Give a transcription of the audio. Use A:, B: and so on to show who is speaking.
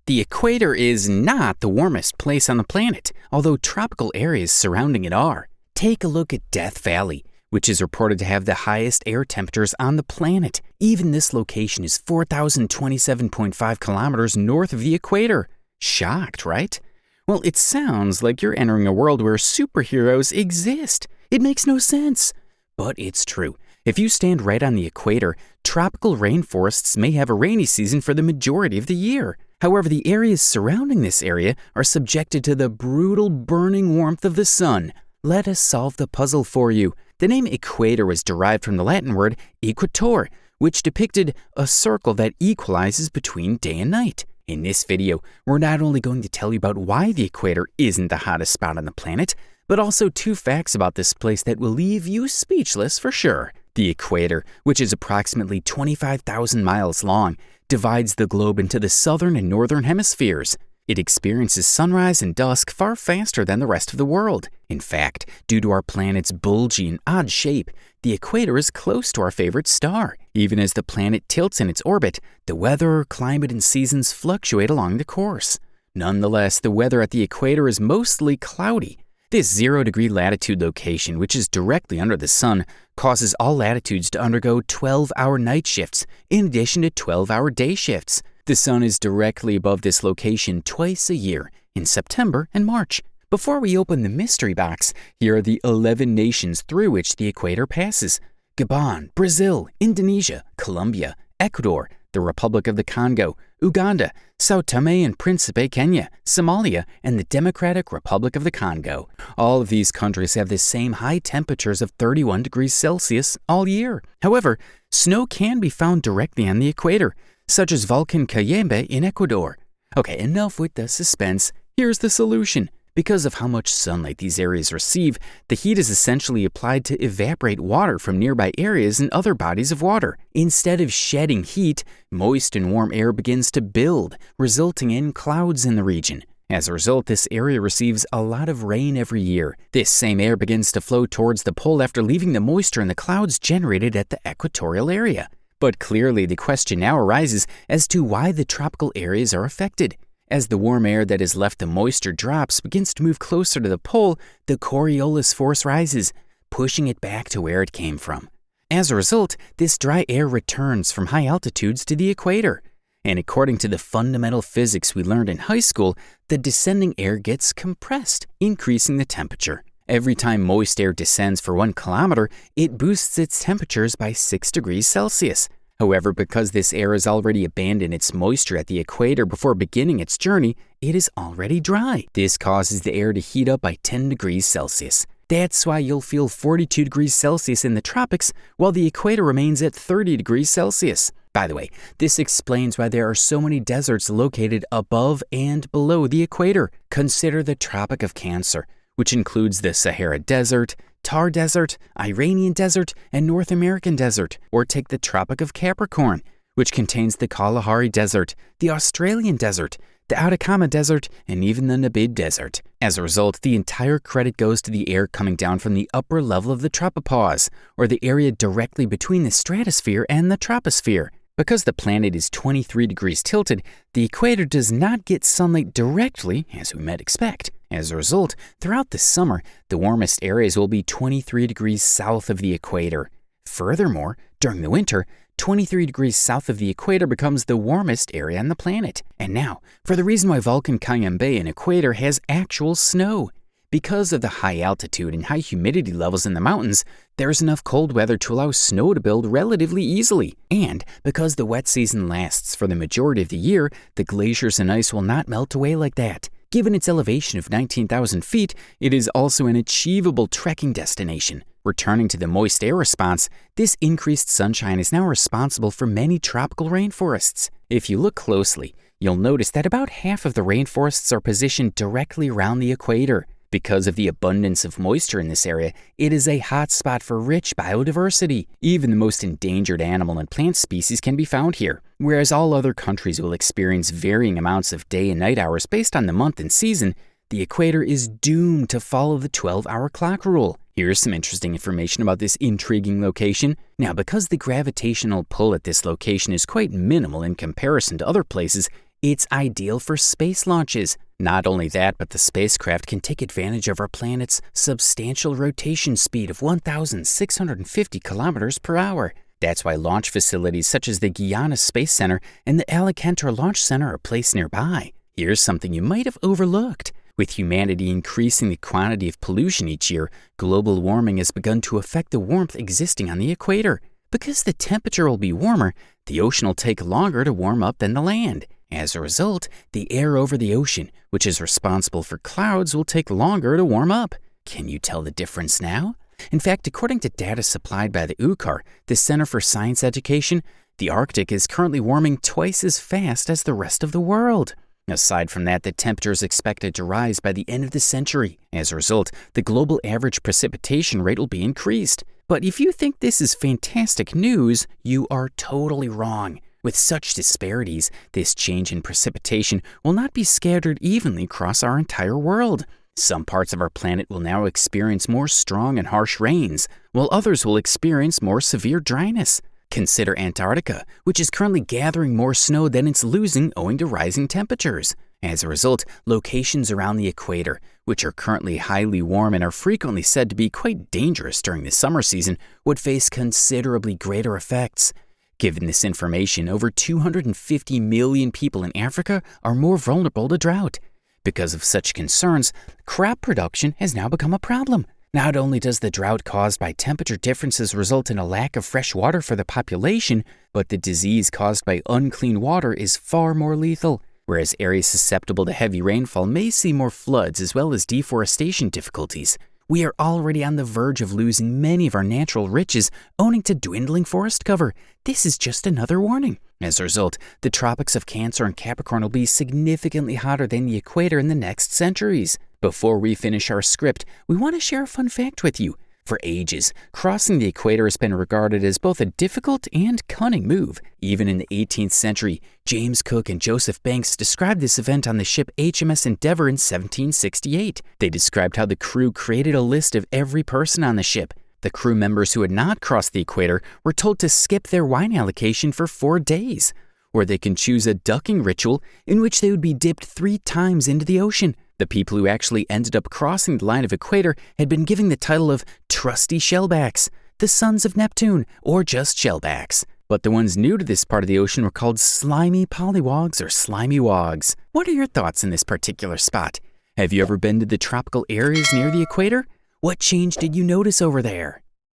A: The equator is not the warmest place on the planet, although tropical areas surrounding it are. Take a look at Death Valley, which is reported to have the highest air temperatures on the planet. Even this location is 4,027.5 kilometers north of the equator. Shocked, right? Well, it sounds like you're entering a world where superheroes exist. It makes no sense. But it's true. If you stand right on the equator, tropical rainforests may have a rainy season for the majority of the year. However, the areas surrounding this area are subjected to the brutal burning warmth of the sun. Let us solve the puzzle for you. The name equator was derived from the Latin word equator, which depicted a circle that equalizes between day and night. In this video, we're not only going to tell you about why the equator isn't the hottest spot on the planet, but also 2 facts about this place that will leave you speechless for sure. The equator, which is approximately 25,000 miles long, divides the globe into the southern and northern hemispheres. It experiences sunrise and dusk far faster than the rest of the world. In fact, due to our planet's bulgy and odd shape, the equator is close to our favorite star. Even as the planet tilts in its orbit, the weather, climate, and seasons fluctuate along the course. Nonetheless, the weather at the equator is mostly cloudy. This 0-degree latitude location, which is directly under the sun, causes all latitudes to undergo 12-hour night shifts, in addition to 12-hour day shifts. The sun is directly above this location twice a year, in September and March. Before we open the mystery box, here are the 11 nations through which the equator passes: Gabon, Brazil, Indonesia, Colombia, Ecuador, the Republic of the Congo, Uganda, Sao Tome and Principe, Kenya, Somalia, and the Democratic Republic of the Congo. All of these countries have the same high temperatures of 31 degrees Celsius all year. However, snow can be found directly on the equator, such as Volcan Cayambe in Ecuador. Okay, enough with the suspense. Here's the solution. Because of how much sunlight these areas receive, the heat is essentially applied to evaporate water from nearby areas and other bodies of water. Instead of shedding heat, moist and warm air begins to build, resulting in clouds in the region. As a result, this area receives a lot of rain every year. This same air begins to flow towards the pole after leaving the moisture in the clouds generated at the equatorial area. But clearly, the question now arises as to why the tropical areas are affected. As the warm air that has left the moisture drops begins to move closer to the pole, the Coriolis force rises, pushing it back to where it came from. As a result, this dry air returns from high altitudes to the equator. And according to the fundamental physics we learned in high school, the descending air gets compressed, increasing the temperature. Every time moist air descends for 1 kilometer, it boosts its temperatures by 6 degrees Celsius. However, because this air has already abandoned its moisture at the equator before beginning its journey, it is already dry. This causes the air to heat up by 10 degrees Celsius. That's why you'll feel 42 degrees Celsius in the tropics, while the equator remains at 30 degrees Celsius. By the way, this explains why there are so many deserts located above and below the equator. Consider the Tropic of Cancer, which includes the Sahara Desert, Thar Desert, Iranian Desert, and North American Desert. Or take the Tropic of Capricorn, which contains the Kalahari Desert, the Australian Desert, the Atacama Desert, and even the Namib Desert. As a result, the entire credit goes to the air coming down from the upper level of the tropopause, or the area directly between the stratosphere and the troposphere. Because the planet is 23 degrees tilted, the equator does not get sunlight directly, as we might expect. As a result, throughout the summer, the warmest areas will be 23 degrees south of the equator. Furthermore, during the winter, 23 degrees south of the equator becomes the warmest area on the planet. And now, for the reason why Volcan Cayambe in Equator has actual snow. Because of the high altitude and high humidity levels in the mountains, there's enough cold weather to allow snow to build relatively easily. And because the wet season lasts for the majority of the year, the glaciers and ice will not melt away like that. Given its elevation of 19,000 feet, it is also an achievable trekking destination. Returning to the moist air response, this increased sunshine is now responsible for many tropical rainforests. If you look closely, you'll notice that about half of the rainforests are positioned directly around the equator. Because of the abundance of moisture in this area, it is a hotspot for rich biodiversity. Even the most endangered animal and plant species can be found here. Whereas all other countries will experience varying amounts of day and night hours based on the month and season, the equator is doomed to follow the 12-hour clock rule. Here's some interesting information about this intriguing location. Now, because the gravitational pull at this location is quite minimal in comparison to other places, It's ideal for space launches. Not only that, but the spacecraft can take advantage of our planet's substantial rotation speed of 1,650 kilometers per hour. That's why launch facilities such as the Guyana Space Center and the Alcantara Launch Center are placed nearby. Here's something you might have overlooked. With humanity increasing the quantity of pollution each year, global warming has begun to affect the warmth existing on the equator. Because the temperature will be warmer, the ocean will take longer to warm up than the land. As a result, the air over the ocean, which is responsible for clouds, will take longer to warm up. Can you tell the difference now? In fact, according to data supplied by the UCAR, the Center for Science Education, the Arctic is currently warming twice as fast as the rest of the world. Aside from that, the temperature is expected to rise by the end of the century. As a result, the global average precipitation rate will be increased. But if you think this is fantastic news, you are totally wrong. With such disparities, this change in precipitation will not be scattered evenly across our entire world. Some parts of our planet will now experience more strong and harsh rains, while others will experience more severe dryness. Consider Antarctica, which is currently gathering more snow than it's losing owing to rising temperatures. As a result, locations around the equator, which are currently highly warm and are frequently said to be quite dangerous during the summer season, would face considerably greater effects. Given this information, over 250 million people in Africa are more vulnerable to drought. Because of such concerns, crop production has now become a problem. Not only does the drought caused by temperature differences result in a lack of fresh water for the population, but the disease caused by unclean water is far more lethal. Whereas areas susceptible to heavy rainfall may see more floods as well as deforestation difficulties, we are already on the verge of losing many of our natural riches owing to dwindling forest cover. This is just another warning. As a result, the tropics of Cancer and Capricorn will be significantly hotter than the equator in the next centuries. Before we finish our script, we want to share a fun fact with you. For ages, crossing the equator has been regarded as both a difficult and cunning move. Even in the 18th century, James Cook and Joseph Banks described this event on the ship HMS Endeavour in 1768. They described how the crew created a list of every person on the ship. The crew members who had not crossed the equator were told to skip their wine allocation for 4 days, or they can choose a ducking ritual in which they would be dipped 3 times into the ocean. The people who actually ended up crossing the line of equator had been given the title of trusty shellbacks, the sons of Neptune, or just shellbacks. But the ones new to this part of the ocean were called slimy polywogs or slimy wogs. What are your thoughts in this particular spot? Have you ever been to the tropical areas near the equator? What change did you notice over there?